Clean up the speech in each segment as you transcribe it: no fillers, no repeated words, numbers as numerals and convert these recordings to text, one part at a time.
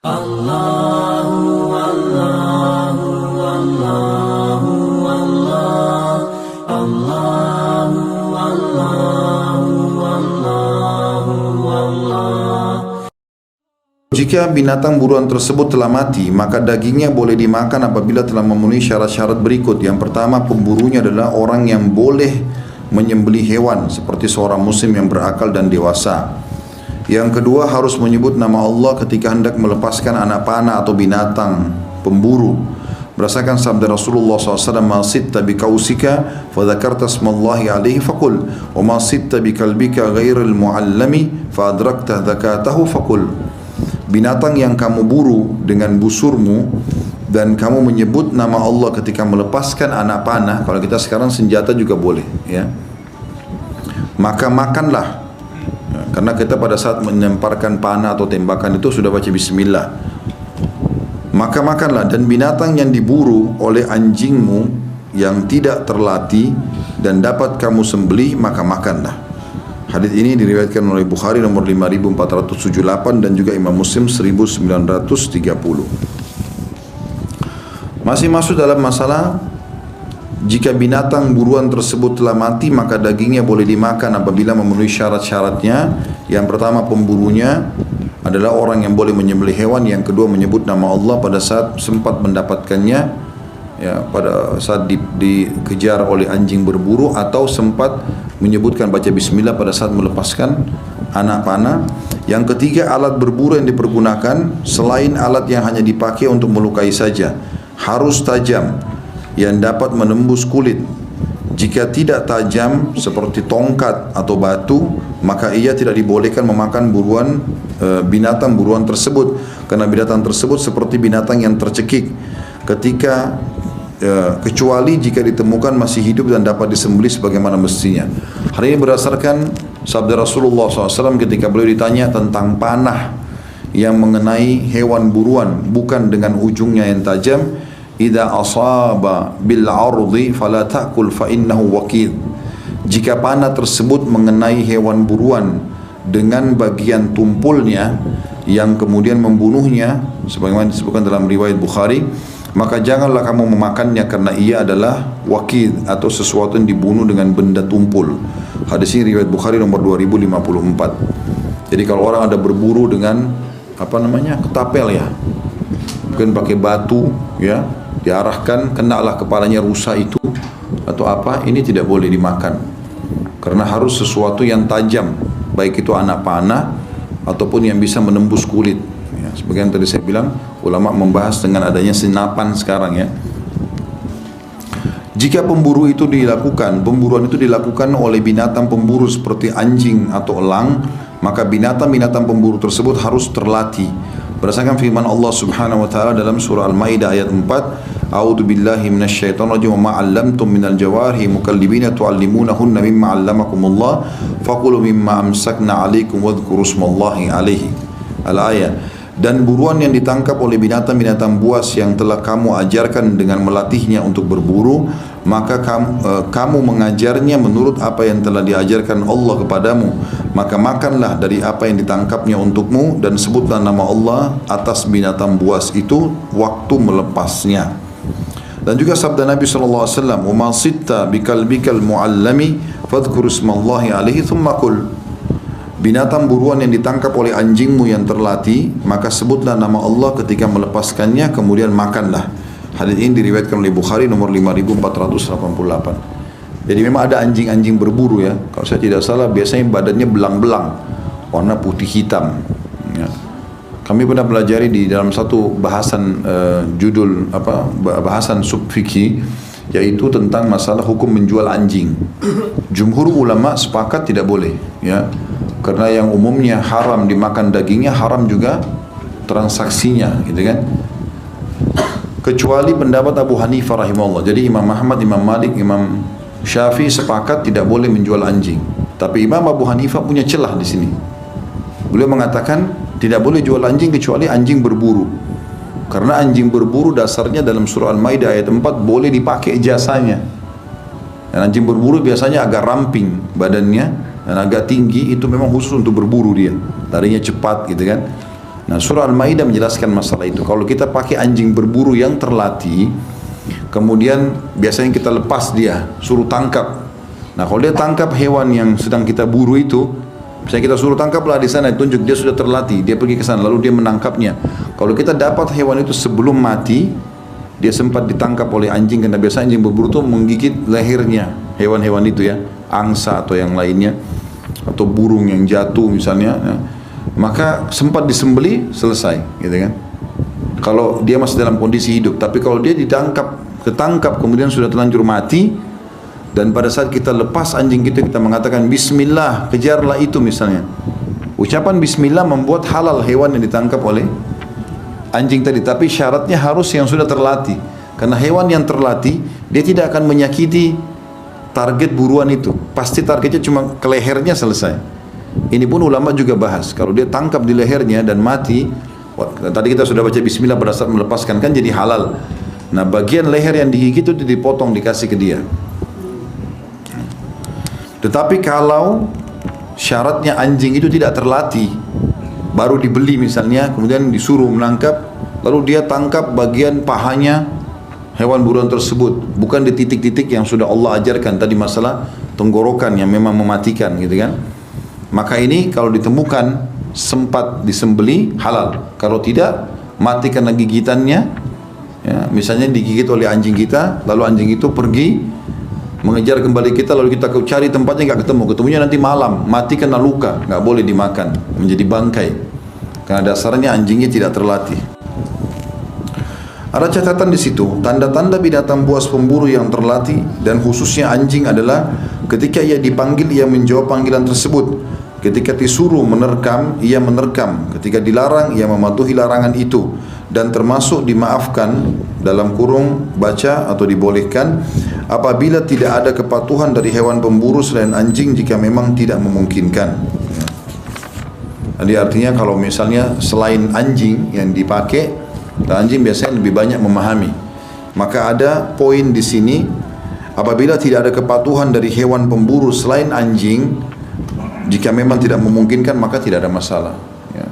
Allahu Allahu Allahu Allah Allahu Allahu Allahu Allah. Jika binatang buruan tersebut telah mati, maka dagingnya boleh dimakan apabila telah memenuhi syarat-syarat berikut. Yang pertama, pemburunya adalah orang yang boleh menyembelih hewan seperti seorang muslim yang berakal dan dewasa. Yang kedua, harus menyebut nama Allah ketika hendak melepaskan anak panah atau binatang pemburu. Berdasarkan sabda Rasulullah SAW, "Ma sitta bi kausika fa dzakarta smallahi alaihi faqul, wa ma sitta bi kalbika ghairil muallami fa adrakta zakatahu faqul." Binatang yang kamu buru dengan busurmu dan kamu menyebut nama Allah ketika melepaskan anak panah, kalau kita sekarang senjata juga boleh, ya. Maka makanlah. Karena kita pada saat melemparkan panah atau tembakan itu sudah baca bismillah. Maka makanlah, dan binatang yang diburu oleh anjingmu yang tidak terlatih dan dapat kamu sembelih, maka makanlah. Hadis ini diriwayatkan oleh Bukhari nomor 5478 dan juga Imam Muslim 1930. Masih masuk dalam masalah jika binatang buruan tersebut telah mati, maka dagingnya boleh dimakan apabila memenuhi syarat-syaratnya. Yang pertama, pemburunya adalah orang yang boleh menyembelih hewan. Yang kedua, menyebut nama Allah pada saat sempat mendapatkannya, ya, pada saat dikejar oleh anjing berburu, atau sempat menyebutkan baca bismillah pada saat melepaskan anak panah. Yang ketiga, alat berburu yang dipergunakan selain alat yang hanya dipakai untuk melukai saja, harus tajam yang dapat menembus kulit. Jika tidak tajam seperti tongkat atau batu, maka ia tidak dibolehkan memakan binatang buruan tersebut, karena binatang tersebut seperti binatang yang tercekik kecuali jika ditemukan masih hidup dan dapat disembelih sebagaimana mestinya. Hal ini berdasarkan sabda Rasulullah SAW ketika beliau ditanya tentang panah yang mengenai hewan buruan bukan dengan ujungnya yang tajam. Idza asaba bil ardi fala ta'kul fa innahu waqid. Jika panah tersebut mengenai hewan buruan dengan bagian tumpulnya yang kemudian membunuhnya, sebagaimana disebutkan dalam riwayat Bukhari, maka janganlah kamu memakannya karena ia adalah waqid atau sesuatu yang dibunuh dengan benda tumpul. Hadis ini riwayat Bukhari nomor 2054. Jadi kalau orang ada berburu dengan ketapel, ya, mungkin pakai batu, ya, diarahkan, kenalah kepalanya rusa itu atau apa, ini tidak boleh dimakan karena harus sesuatu yang tajam, baik itu anak panah ataupun yang bisa menembus kulit, ya. Sebagian tadi saya bilang ulama membahas dengan adanya senapan sekarang, ya. Jika pemburuan itu dilakukan oleh binatang pemburu seperti anjing atau elang, maka binatang-binatang pemburu tersebut harus terlatih. Berdasarkan firman Allah Subhanahu wa taala dalam surah Al-Maidah ayat 4, A'udzu billahi minasyaitonir rajim, wa ma 'allamtum minal jawarihi mukallibina tu'allimunahunna mimma 'allamakumullah faqulu mimma amsakna 'alaikum wadhkuru ismallahi 'alaihi. Al-ayat. Dan buruan yang ditangkap oleh binatang-binatang buas yang telah kamu ajarkan dengan melatihnya untuk berburu, maka kamu mengajarnya menurut apa yang telah diajarkan Allah kepadamu, maka makanlah dari apa yang ditangkapnya untukmu dan sebutlah nama Allah atas binatang buas itu waktu melepasnya. Dan juga sabda Nabi SAW, "Wa ma sitta bikalbikal muallami fadhkur ismallahi alaihi thumma kul." Binatang buruan yang ditangkap oleh anjingmu yang terlatih, maka sebutlah nama Allah ketika melepaskannya, kemudian makanlah. Hadis ini diriwayatkan oleh Bukhari nomor 5488. Jadi memang ada anjing-anjing berburu, ya. Kalau saya tidak salah biasanya badannya belang-belang, warna putih hitam, ya. Kami pernah pelajari di dalam satu bahasan bahasan sub fikih, yaitu tentang masalah hukum menjual anjing. Jumhur ulama sepakat tidak boleh, ya. Karena yang umumnya haram dimakan dagingnya, haram juga transaksinya, gitu kan. Kecuali pendapat Abu Hanifah rahimahullah. Jadi Imam Ahmad, Imam Malik, Imam Syafi'i sepakat tidak boleh menjual anjing. Tapi Imam Abu Hanifah punya celah di sini. Beliau mengatakan tidak boleh jual anjing kecuali anjing berburu. Karena anjing berburu dasarnya dalam surah Al-Maidah ayat 4 boleh dipakai jasanya. Dan anjing berburu biasanya agak ramping badannya dan agak tinggi, itu memang khusus untuk berburu dia. Larinya cepat, gitu kan. Nah, surah Al-Maidah menjelaskan masalah itu. Kalau kita pakai anjing berburu yang terlatih, kemudian biasanya kita lepas dia, suruh tangkap. Nah, kalau dia tangkap hewan yang sedang kita buru itu, misalnya kita suruh tangkaplah di sana, tunjuk dia sudah terlatih, dia pergi ke sana, lalu dia menangkapnya. Kalau kita dapat hewan itu sebelum mati, dia sempat ditangkap oleh anjing, karena biasanya anjing berburu itu menggigit lehernya hewan-hewan itu ya, angsa atau yang lainnya, atau burung yang jatuh misalnya. Maka sempat disembeli, selesai, gitu kan. Kalau dia masih dalam kondisi hidup, tapi kalau dia ketangkap kemudian sudah terlanjur mati, dan pada saat kita lepas anjing kita mengatakan Bismillah, kejarlah itu misalnya. Ucapan Bismillah membuat halal hewan yang ditangkap oleh anjing tadi, tapi syaratnya harus yang sudah terlatih. Karena hewan yang terlatih, dia tidak akan menyakiti target buruan itu. Pasti targetnya cuma ke lehernya, selesai. Ini pun ulama juga bahas, kalau dia tangkap di lehernya dan mati, tadi kita sudah baca Bismillah pada saat melepaskan, kan jadi halal. Nah, bagian leher yang digigit itu dipotong, dikasih ke dia. Tetapi kalau syaratnya anjing itu tidak terlatih, baru dibeli misalnya, kemudian disuruh menangkap, lalu dia tangkap bagian pahanya hewan buruan tersebut, bukan di titik-titik yang sudah Allah ajarkan tadi, masalah tenggorokan yang memang mematikan, gitu kan. Maka ini kalau ditemukan sempat disembeli, halal. Kalau tidak, mati karena gigitannya, ya, misalnya digigit oleh anjing kita, lalu anjing itu pergi mengejar kembali kita, lalu kita cari tempatnya nggak ketemu, ketemunya nanti malam, mati karena luka, nggak boleh dimakan, menjadi bangkai, karena dasarnya anjingnya tidak terlatih. Ada catatan di situ, tanda-tanda binatang buas pemburu yang terlatih dan khususnya anjing adalah ketika ia dipanggil, ia menjawab panggilan tersebut. Ketika disuruh menerkam, ia menerkam. Ketika dilarang, ia mematuhi larangan itu. Dan termasuk dimaafkan dalam kurung baca atau dibolehkan apabila tidak ada kepatuhan dari hewan pemburu selain anjing jika memang tidak memungkinkan. Jadi artinya kalau misalnya selain anjing yang dipakai, dan anjing biasanya lebih banyak memahami, maka ada poin di sini, apabila tidak ada kepatuhan dari hewan pemburu selain anjing, jika memang tidak memungkinkan maka tidak ada masalah, ya.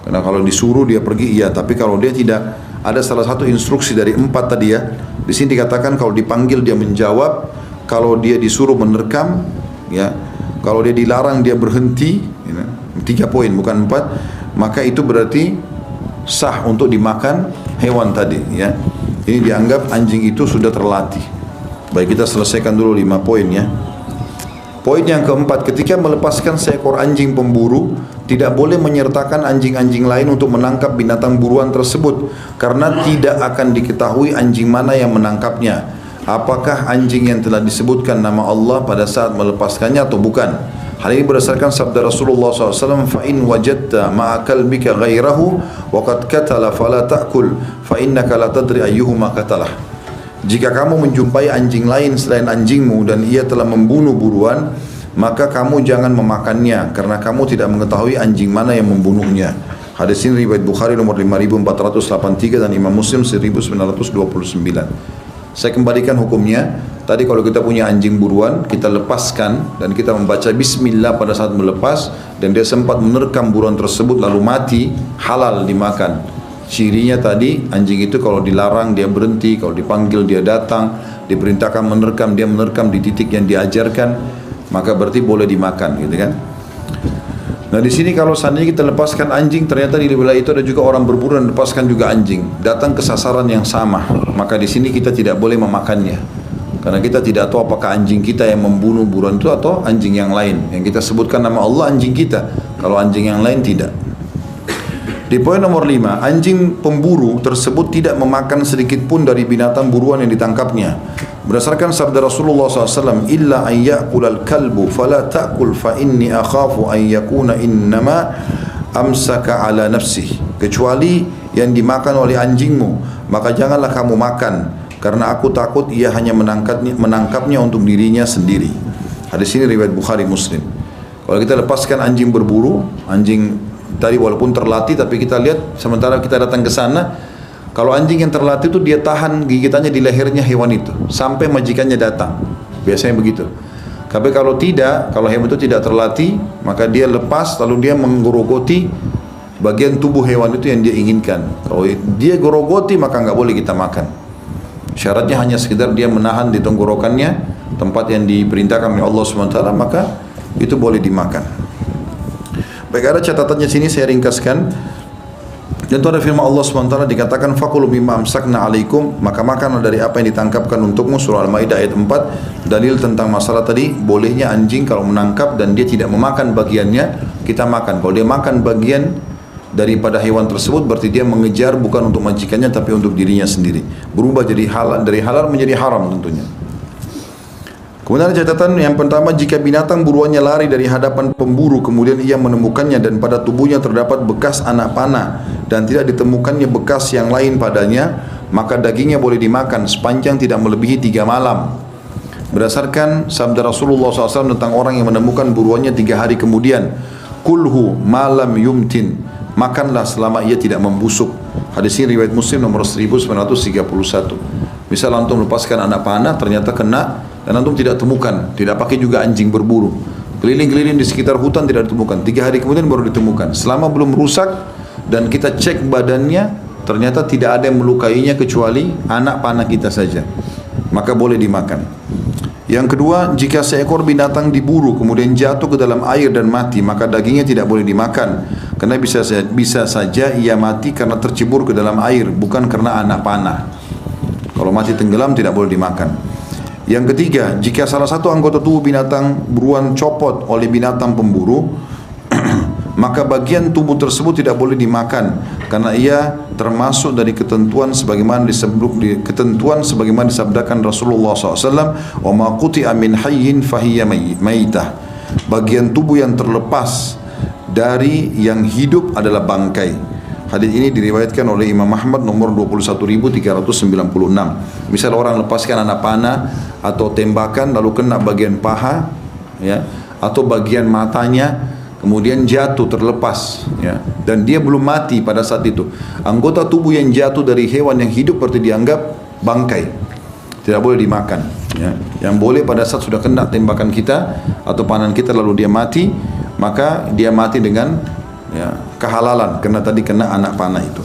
Karena kalau disuruh dia pergi, iya, tapi kalau dia tidak ada salah satu instruksi dari 4 tadi ya, di sini dikatakan kalau dipanggil dia menjawab, kalau dia disuruh menerkam, ya, kalau dia dilarang dia berhenti, ya, 3 poin bukan 4, maka itu berarti sah untuk dimakan hewan tadi, ya. Ini dianggap anjing itu sudah terlatih. Baik, kita selesaikan dulu 5 poin ya. Poin yang keempat, ketika melepaskan seekor anjing pemburu, tidak boleh menyertakan anjing-anjing lain untuk menangkap binatang buruan tersebut, karena tidak akan diketahui anjing mana yang menangkapnya. Apakah anjing yang telah disebutkan nama Allah pada saat melepaskannya atau bukan? Hal ini berdasarkan sabda Rasulullah SAW, فَإِنْ وَجَدْتَ مَعَ كَلْبِكَ غَيْرَهُ وَقَدْ كَتَلَ فَلَا تَأْكُلْ فَإِنَّكَ لَا تَدْرِ أَيُّهُمَا كَتَلَهُ. Jika kamu menjumpai anjing lain selain anjingmu dan ia telah membunuh buruan, maka kamu jangan memakannya, karena kamu tidak mengetahui anjing mana yang membunuhnya. Hadis ini riwayat Bukhari nomor 5483 dan Imam Muslim 1929. Saya kembalikan hukumnya. Tadi kalau kita punya anjing buruan, kita lepaskan dan kita membaca Bismillah pada saat melepas, dan dia sempat menerkam buruan tersebut lalu mati, halal dimakan. Cirinya tadi, anjing itu kalau dilarang dia berhenti, kalau dipanggil dia datang, diperintahkan menerkam dia menerkam di titik yang diajarkan, maka berarti boleh dimakan, gitu kan. Nah di sini kalau seandainya kita lepaskan anjing, ternyata di wilayah itu ada juga orang berburu dan lepaskan juga anjing, datang ke sasaran yang sama, maka di sini kita tidak boleh memakannya, karena kita tidak tahu apakah anjing kita yang membunuh buruan itu atau anjing yang lain. Yang kita sebutkan nama Allah anjing kita, kalau anjing yang lain tidak. Di poin nomor 5, anjing pemburu tersebut tidak memakan sedikit pun dari binatang buruan yang ditangkapnya. Berdasarkan sabda Rasulullah SAW, illa an ya'kulal kalbu fala ta'kul fa inni akhafu an yakuna innama amsaka ala nafsih. Kecuali yang dimakan oleh anjingmu, maka janganlah kamu makan, karena aku takut ia hanya menangkapnya untuk dirinya sendiri. Hadis ini riwayat Bukhari Muslim. Kalau kita lepaskan anjing berburu, anjing tadi walaupun terlatih, tapi kita lihat sementara kita datang ke sana, kalau anjing yang terlatih itu dia tahan gigitannya di lehernya hewan itu sampai majikannya datang, biasanya begitu. Tapi kalau tidak, kalau hewan itu tidak terlatih, maka dia lepas lalu dia menggerogoti bagian tubuh hewan itu yang dia inginkan. Kalau dia gorogoti maka nggak boleh kita makan. Syaratnya hanya sekedar dia menahan di tenggorokannya, tempat yang diperintahkan oleh Allah SWT, maka itu boleh dimakan. Baik, ada catatannya sini saya ringkaskan. Dan itu ada firman Allah SWT dikatakan fakulu mimma amsakna alaikum, maka makanlah dari apa yang ditangkapkan untukmu. Surah Al-Maidah ayat 4. Dalil tentang masalah tadi, bolehnya anjing kalau menangkap dan dia tidak memakan bagiannya, kita makan. Kalau dia makan bagian daripada hewan tersebut, berarti dia mengejar bukan untuk majikannya tapi untuk dirinya sendiri. Berubah jadi halal, dari halal menjadi haram tentunya. Kemudian catatan yang pertama, jika binatang buruannya lari dari hadapan pemburu, kemudian ia menemukannya dan pada tubuhnya terdapat bekas anak panah dan tidak ditemukannya bekas yang lain padanya, maka dagingnya boleh dimakan sepanjang tidak melebihi 3 malam. Berdasarkan sabda Rasulullah SAW tentang orang yang menemukan buruannya 3 hari kemudian, kulhu malam yumtin, makanlah selama ia tidak membusuk. Hadis ini riwayat Muslim nomor 1931. Misal antum lepaskan anak panah, ternyata kena dan antum tidak temukan, tidak pakai juga anjing berburu, keliling-keliling di sekitar hutan tidak ditemukan, 3 hari kemudian baru ditemukan. Selama belum rusak dan kita cek badannya, ternyata tidak ada yang melukainya kecuali anak panah kita saja, maka boleh dimakan. Yang kedua, jika seekor binatang diburu kemudian jatuh ke dalam air dan mati, maka dagingnya tidak boleh dimakan, karena bisa saja ia mati karena tercebur ke dalam air, bukan karena anak panah. Kalau mati tenggelam tidak boleh dimakan. Yang ketiga, jika salah satu anggota tubuh binatang buruan copot oleh binatang pemburu, maka bagian tubuh tersebut tidak boleh dimakan karena ia termasuk dari ketentuan sebagaimana disabdakan Rasulullah SAW, wa ma quti'a min hayyin fahiya maitah. Bagian tubuh yang terlepas dari yang hidup adalah bangkai. Hadis ini diriwayatkan oleh Imam Ahmad nomor 21.396. Misal orang lepaskan anak panah atau tembakan lalu kena bagian paha, ya, atau bagian matanya, kemudian jatuh terlepas, ya, dan dia belum mati pada saat itu. Anggota tubuh yang jatuh dari hewan yang hidup berarti dianggap bangkai, tidak boleh dimakan. Ya. Yang boleh pada saat sudah kena tembakan kita atau panah kita lalu dia mati, maka dia mati dengan, ya, kehalalan karena tadi kena anak panah itu.